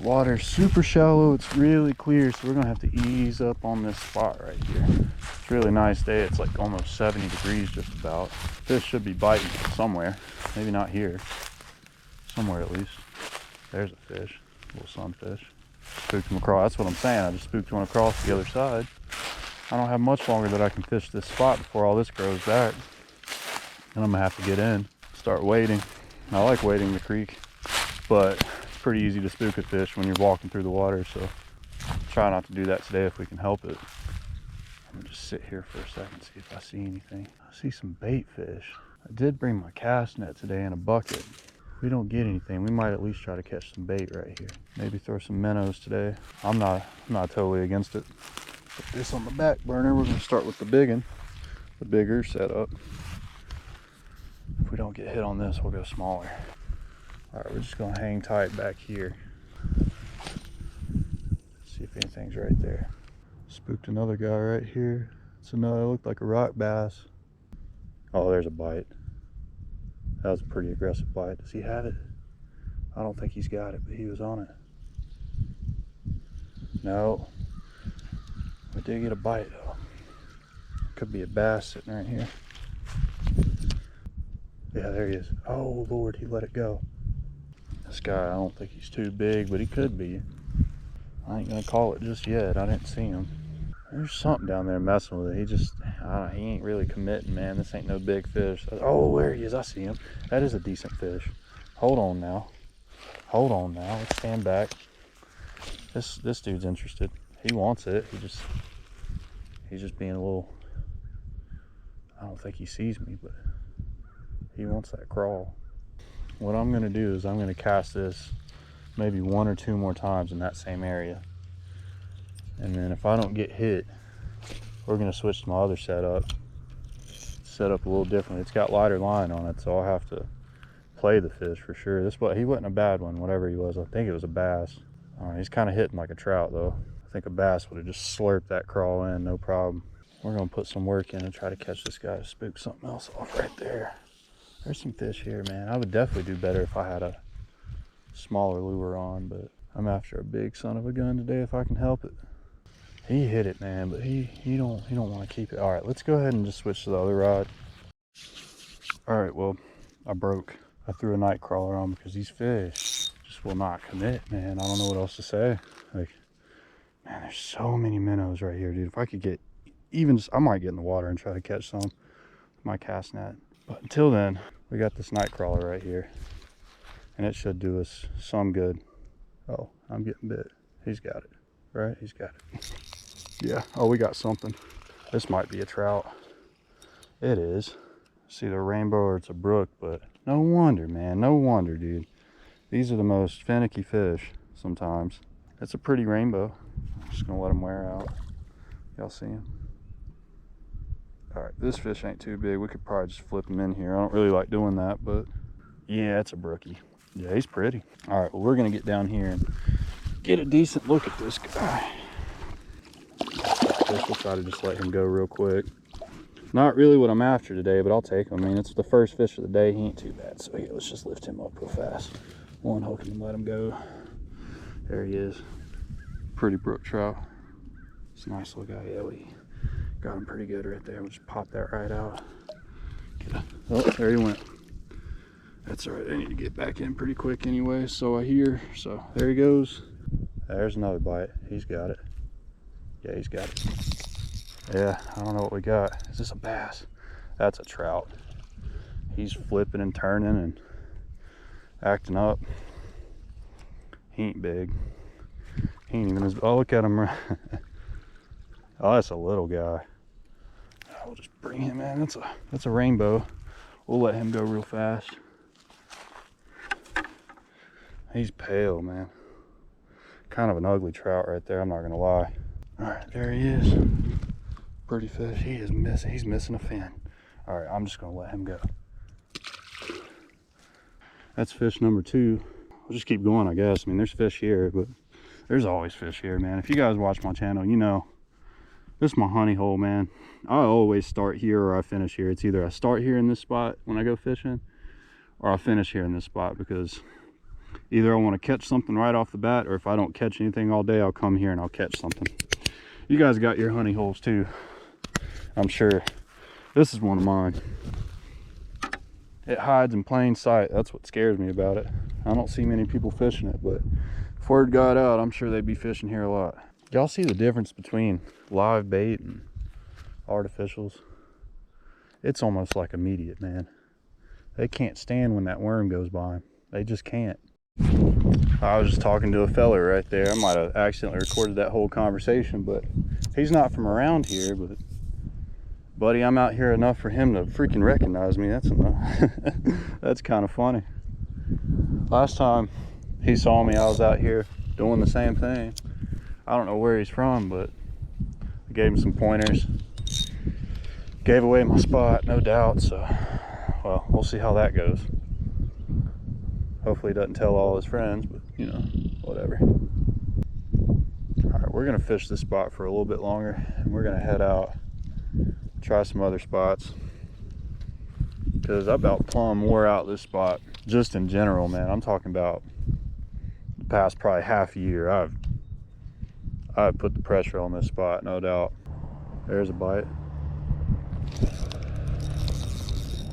Water's super shallow, it's really clear, so we're gonna have to ease up on this spot right here. It's a really nice day. It's like almost 70 degrees just about. Fish should be biting somewhere. Maybe not here. Somewhere at least. There's a fish, a little sunfish. Spooked him across. That's what I'm saying. I just spooked one across the other side. I don't have much longer that I can fish this spot before all this grows back. And I'm gonna have to get in, start wading. I like wading the creek, but it's pretty easy to spook a fish when you're walking through the water, so try not to do that today if we can help it. I'm gonna just sit here for a second, see if I see anything. I see some bait fish. I did bring my cast net today in a bucket. If we don't get anything, we might at least try to catch some bait right here. Maybe throw some minnows today. I'm not totally against it. Put this on the back burner. We're gonna start with the big one, the bigger setup. If we don't get hit on this, we'll go smaller. All right, we're just gonna hang tight back here. See if anything's right there. Spooked another guy right here. It's another, it looked like a rock bass. Oh, there's a bite. That was a pretty aggressive bite. Does he have it? I don't think he's got it, but he was on it. No. We did get a bite though. Could be a bass sitting right here. Yeah, there he is. Oh Lord, he let it go. This guy, I don't think he's too big, but he could be. I ain't gonna call it just yet. I didn't see him. There's something down there messing with it. He just, he ain't really committing, man. This ain't no big fish. Oh, there he is. I see him. That is a decent fish. Hold on now. Hold on now. Let's stand back. This dude's interested. He wants it. He's just being a little, I don't think he sees me, but he wants that crawl. What I'm gonna do is I'm gonna cast this maybe 1 or 2 more times in that same area. And then if I don't get hit, we're gonna switch to my other setup. Set up a little differently. It's got lighter line on it, so I'll have to play the fish for sure. He wasn't a bad one, whatever he was. I think it was a bass. He's kind of hitting like a trout though. I think a bass would have just slurped that crawl in, no problem. We're gonna put some work in and try to catch this guy to spook something else off right there. There's some fish here, man. I would definitely do better if I had a smaller lure on, but I'm after a big son of a gun today if I can help it. He hit it, man, but he don't want to keep it. All right, let's go ahead and just switch to the other rod. All right, well, I threw a night crawler on because these fish just will not commit, man. I don't know what else to say. Like, man, there's so many minnows right here, dude. If I could get even just, I might get in the water and try to catch some with my cast net. But until then, we got this night crawler right here, and it should do us some good. Oh, I'm getting bit. He's got it, right? He's got it. Yeah, oh, we got something. This might be a trout. It is. It's either a rainbow or it's a brook, but no wonder, man. No wonder, dude. These are the most finicky fish sometimes. It's a pretty rainbow. I'm just gonna let him wear out. Y'all see him? All right, this fish ain't too big. We could probably just flip him in here. I don't really like doing that, but yeah, it's a brookie. Yeah, he's pretty. All right, well, we're gonna get down here and get a decent look at this guy. I guess we'll try to just let him go real quick. Not really what I'm after today, but I'll take him. I mean, it's the first fish of the day. He ain't too bad. So yeah, let's just lift him up real fast. One hook and let him go. There he is. Pretty brook trout. It's a nice little guy. Yeah, we got him pretty good right there. We'll just pop that right out. Oh, there he went. That's all right. I need to get back in pretty quick anyway, so I hear. So there he goes. There's another bite. He's got it. Yeah, he's got it. Yeah, I don't know what we got. Is this a bass? That's a trout. He's flipping and turning and acting up. He ain't big. He ain't even as, oh, look at him. Oh, that's a little guy. I'll just bring him in. That's a rainbow. We'll let him go real fast. He's pale, man. Kind of an ugly trout right there, I'm not gonna lie. All right, there he is. Pretty fish. He is missing. He's missing a fin. All right, I'm just gonna let him go. That's fish number 2. We'll just keep going, I guess. I mean, there's fish here, but there's always fish here, man. If you guys watch my channel, you know this is my honey hole, man. I always start here or I finish here. It's either I start here in this spot when I go fishing, or I finish here in this spot, because Either I want to catch something right off the bat, or if I don't catch anything all day, I'll come here and I'll catch something. You guys got your honey holes too, I'm sure. This is one of mine. It hides in plain sight. That's what scares me about it. I don't see many people fishing it, but if word got out, I'm sure they'd be fishing here a lot. Y'all see the difference between live bait and artificials? It's almost like immediate, man. They can't stand when that worm goes by. They just can't. I was just talking to a fella right there. I might have accidentally recorded that whole conversation, but he's not from around here. But buddy, I'm out here enough for him to freaking recognize me. That's enough. That's kind of funny. Last time he saw me, I was out here doing the same thing. I don't know where he's from, but I gave him some pointers. Gave away my spot, no doubt. So, well, we'll see how that goes. Hopefully he doesn't tell all his friends, but you know, whatever. All right, we're gonna fish this spot for a little bit longer, and we're gonna head out, try some other spots, because I about plumb wore out this spot just in general, man. I'm talking about the past probably half a year. I've put the pressure on this spot, no doubt. There's a bite.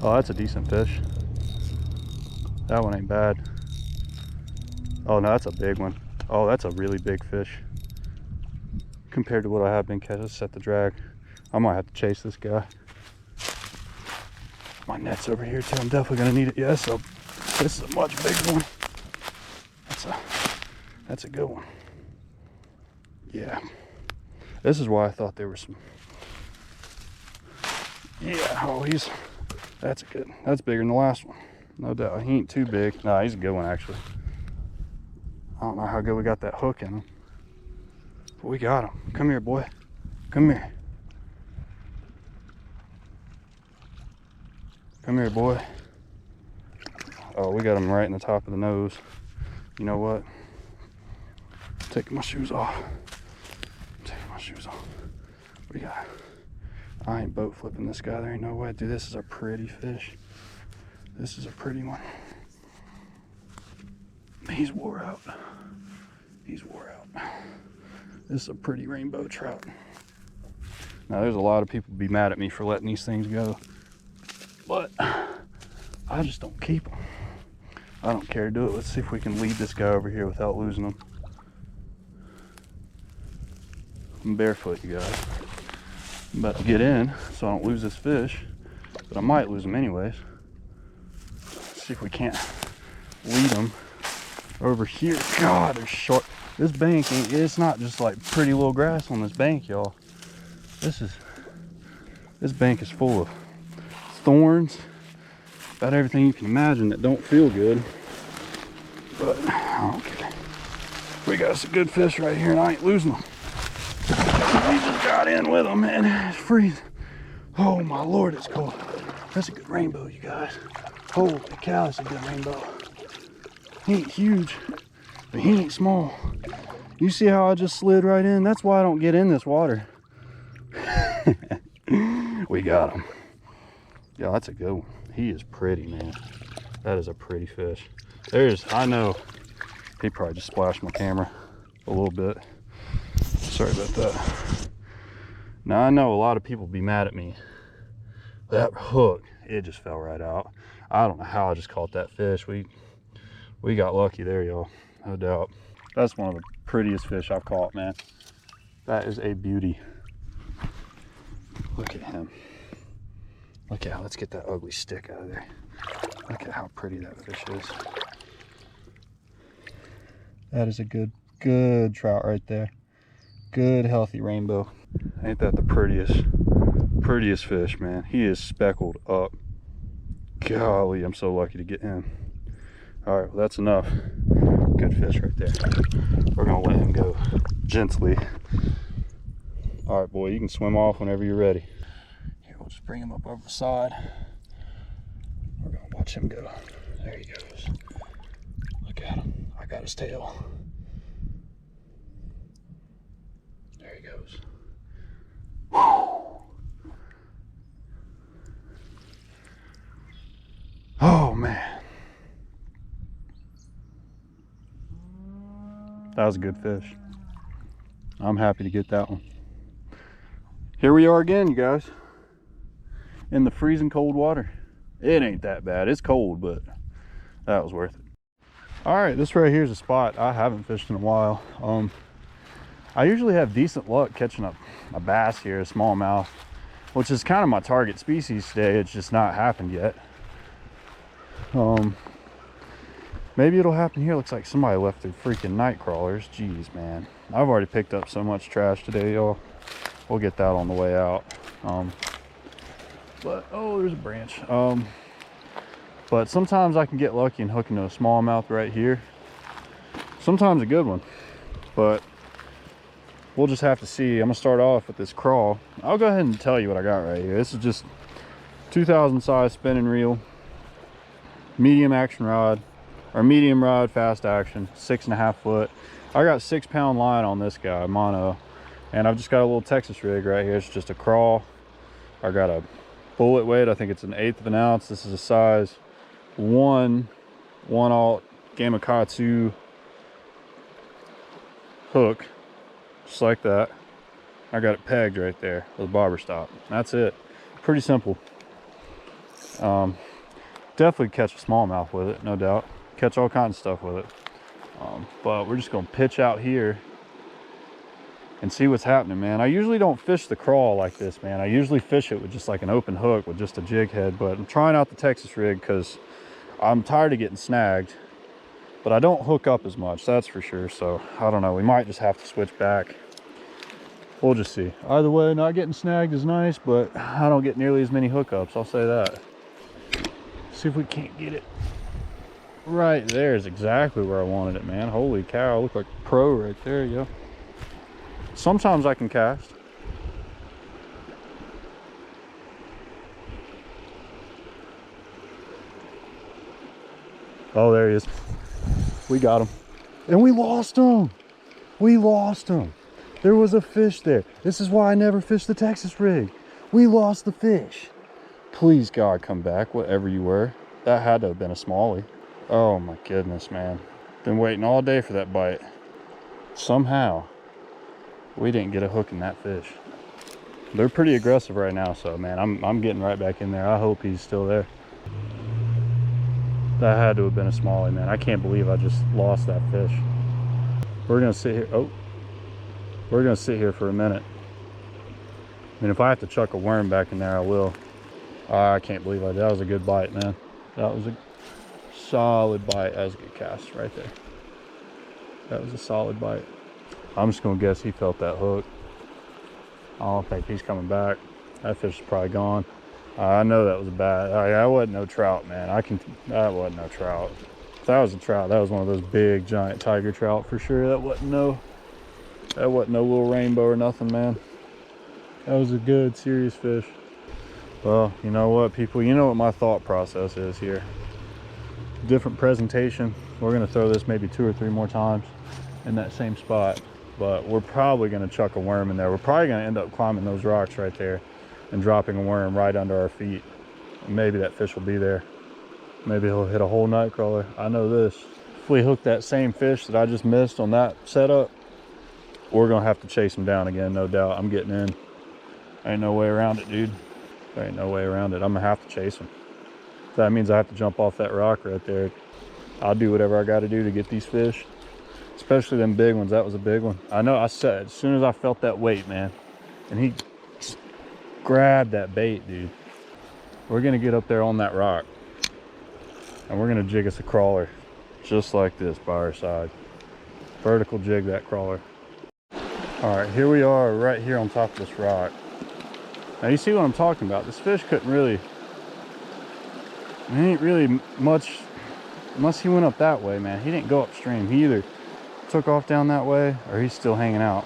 Oh, that's a decent fish. That one ain't bad. Oh no, that's a big one. Oh, that's a really big fish compared to what I have been catching. Let's set the drag. I might have to chase this guy. My net's over here too. I'm definitely gonna need it. Yeah, so this is a much bigger one. That's a good one. Yeah, this is why I thought there were some. Yeah, oh, that's bigger than the last one, no doubt. He ain't too big. Nah, he's a good one actually. I don't know how good we got that hook in him, but we got him. Come here, boy. Come here. Come here, boy. Oh, we got him right in the top of the nose. You know what? Taking my shoes off. What do you got? I ain't boat flipping this guy. There ain't no way. Dude, this is a pretty fish. This is a pretty one. He's wore out. He's wore out. This is a pretty rainbow trout. Now, there's a lot of people be mad at me for letting these things go, but I just don't keep them. I don't care to do it. Let's see if we can lead this guy over here without losing him. I'm barefoot, you guys. I'm about to get in so I don't lose this fish, but I might lose him anyways. Let's see if we can't lead him over here. God, they're short. This bank it's not just like pretty little grass on this bank, y'all. This bank is full of thorns, about everything you can imagine that don't feel good, but I don't care. We got some good fish right here and I ain't losing them. We just got in with them, man. It's freezing. Oh my Lord, it's cold. That's a good rainbow, you guys. Holy cow, that's a good rainbow. He ain't huge, but he ain't small. You see how I just slid right in? That's why I don't get in this water. We got him. Yeah, that's a good one. He is pretty, man. That is a pretty fish. I know he probably just splashed my camera a little bit. Sorry about that. Now I know a lot of people be mad at me. That hook, it just fell right out. I don't know how I just caught that fish. We got lucky there, y'all, no doubt. That's one of the prettiest fish I've caught, man. That is a beauty. Look at him. Look at how, let's get that ugly stick out of there. Look at how pretty that fish is. That is a good trout right there. Good, healthy rainbow. Ain't that the prettiest fish, man? He is speckled up. Golly, I'm so lucky to get him. All right, well, that's enough. Good fish right there. We're gonna let him go gently. All right, boy, you can swim off whenever you're ready. Here, we'll just bring him up over the side. We're gonna watch him go. There he goes. Look at him. I got his tail. There he goes. Oh man. That was a good fish. I'm happy to get that one. Here we are again, you guys, in the freezing cold water. It ain't that bad. It's cold, but that was worth it. All right, this right here is a spot I haven't fished in a while. I usually have decent luck catching a bass here, a smallmouth, which is kind of my target species today. It's just not happened yet. Maybe it'll happen here. Looks like somebody left their freaking night crawlers. Jeez, man. I've already picked up so much trash today, y'all. We'll get that on the way out. But, oh, there's a branch. But sometimes I can get lucky and hook into a smallmouth right here. Sometimes a good one. But we'll just have to see. I'm gonna start off with this crawl. I'll go ahead and tell you what I got right here. This is just 2000 size spinning reel, medium action rod, or medium rod, fast action, 6.5 foot. I got 6 pound line on this guy, mono, and I've just got a little Texas rig right here. It's just a crawl. I got a bullet weight. I think it's 1/8 of an ounce. This is a size 1/aught Gamakatsu hook, just like that. I got it pegged right there with a bobber stop. That's it. Pretty simple. Definitely catch a smallmouth with it, no doubt. Catch all kinds of stuff with it. But we're just gonna pitch out here and see what's happening, man. I usually don't fish the crawl like this, man. I usually fish it with just like an open hook with just a jig head, but I'm trying out the Texas rig because I'm tired of getting snagged, but I don't hook up as much, that's for sure. So I don't know, we might just have to switch back. We'll just see. Either way, not getting snagged is nice, but I don't get nearly as many hookups, I'll say that. See if we can't get it. Right there is exactly where I wanted it, man. Holy cow, I look like a pro right there, yo. Sometimes I can cast. Oh, there he is. We got him. And we lost him. We lost him. There was a fish there. This is why I never fish the Texas rig. We lost the fish. Please, God, come back, whatever you were. That had to have been a smallie. Oh my goodness, man. Been waiting all day for that bite. Somehow, we didn't get a hook in that fish. They're pretty aggressive right now, so man, I'm getting right back in there. I hope he's still there. That had to have been a smallie, man. I can't believe I just lost that fish. We're gonna sit here. Oh, we're gonna sit here for a minute. I mean, if I have to chuck a worm back in there, I will. I can't believe I did. That was a good bite, man. That was a solid bite. That was a good cast right there. That was a solid bite. I'm just gonna guess he felt that hook. I don't think he's coming back. That fish is probably gone. I know that was a bad. That wasn't no trout, man. That wasn't no trout. If that was a trout, that was one of those big giant tiger trout for sure. That wasn't no little rainbow or nothing, man. That was a good, serious fish. Well, you know what, people? You know what my thought process is here. Different presentation. We're gonna throw this maybe 2 or 3 more times in that same spot, but we're probably gonna chuck a worm in there. We're probably gonna end up climbing those rocks right there and dropping a worm right under our feet. Maybe that fish will be there. Maybe he'll hit a whole night crawler. I know this. If we hook that same fish that I just missed on that setup, we're gonna have to chase him down again, no doubt. I'm getting in. Ain't no way around it, dude. There ain't no way around it. I'm gonna have to chase him. If that means I have to jump off that rock right there, I'll do whatever I gotta do to get these fish. Especially them big ones. That was a big one. I know, I said, as soon as I felt that weight, man, and he grabbed that bait, dude. We're gonna get up there on that rock and we're gonna jig us a crawler just like this by our side. Vertical jig that crawler. All right, here we are right here on top of this rock. Now you see what I'm talking about. This fish couldn't really, he ain't really much, unless he went up that way, man. He didn't go upstream. He either took off down that way or he's still hanging out.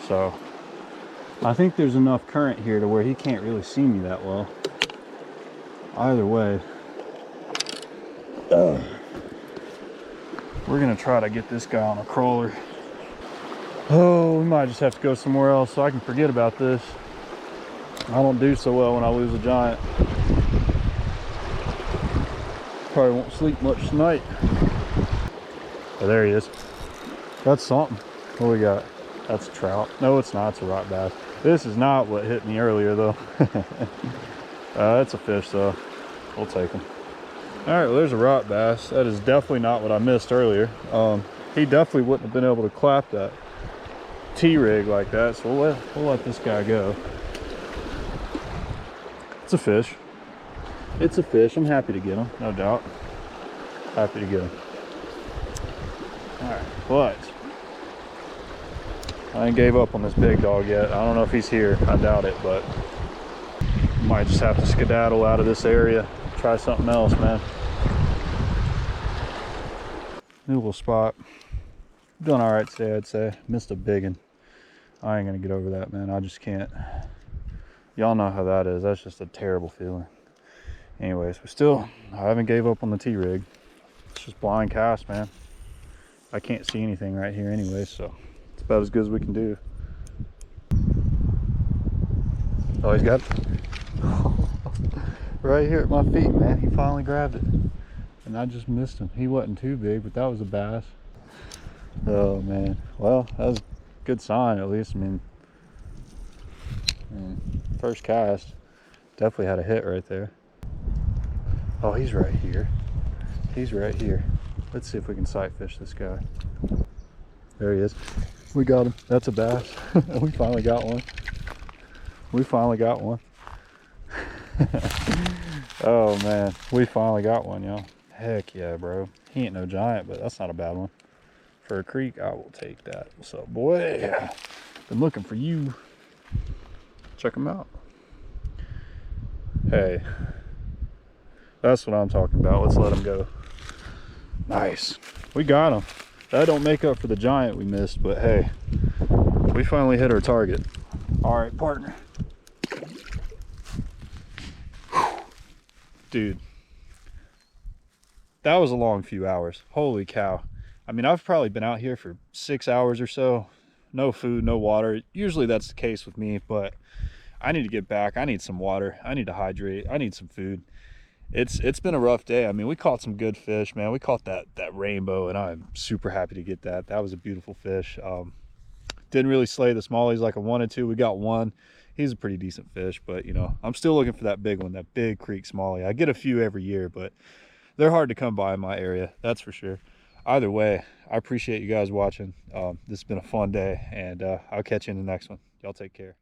So I think there's enough current here to where he can't really see me that well. Either way, we're gonna try to get this guy on a crawler. Oh, we might just have to go somewhere else so I can forget about this. I don't do so well when I lose a giant. Probably won't sleep much tonight. Oh, there he is. That's something. What we got? That's a trout. No, it's not. It's a rock bass. This is not what hit me earlier, though. It's a fish, so we'll take him. All right, well, there's a rock bass. That is definitely not what I missed earlier. He definitely wouldn't have been able to clap that T-rig like that, so we'll let this guy go. It's a fish. It's a fish. I'm happy to get him, no doubt. Happy to get him. All right, but I ain't gave up on this big dog yet. I don't know if he's here. I doubt it, but might just have to skedaddle out of this area. Try something else, man. New little spot. Doing all right today, I'd say. Missed a big one. I ain't gonna get over that, man. I just can't. Y'all know how that is. That's just a terrible feeling. Anyways, I haven't gave up on the T-rig. It's just blind cast, man. I can't see anything right here anyway, so it's about as good as we can do. Oh, he's got it. Right here at my feet, man. He finally grabbed it. And I just missed him. He wasn't too big, but that was a bass. Oh, man. Well, that was a good sign, at least. I mean, first cast. Definitely had a hit right there. Oh, he's right here. He's right here. Let's see if we can sight fish this guy. There he is. We got him. That's a bass. We finally got one. We finally got one. Oh man, we finally got one, y'all. Heck yeah, bro. He ain't no giant, but that's not a bad one. For a creek, I will take that. What's up, boy? Been looking for you. Check him out. Hey, that's what I'm talking about. Let's let him go. Nice. We got him. That don't make up for the giant we missed, but hey, we finally hit our target. All right, partner. Dude, that was a long few hours. Holy cow. I mean, I've probably been out here for 6 hours or so. No food, no water. Usually that's the case with me, but I need to get back. I need some water. I need to hydrate. I need some food. It's been a rough day. I mean, we caught some good fish, man. We caught that rainbow, and I'm super happy to get that. That was a beautiful fish. Didn't really slay the smallies like I wanted to. We got one. He's a pretty decent fish, but you know, I'm still looking for that big one, that big creek smallie. I get a few every year, but they're hard to come by in my area, that's for sure. Either way, I appreciate you guys watching. This has been a fun day, and I'll catch you in the next one. Y'all take care.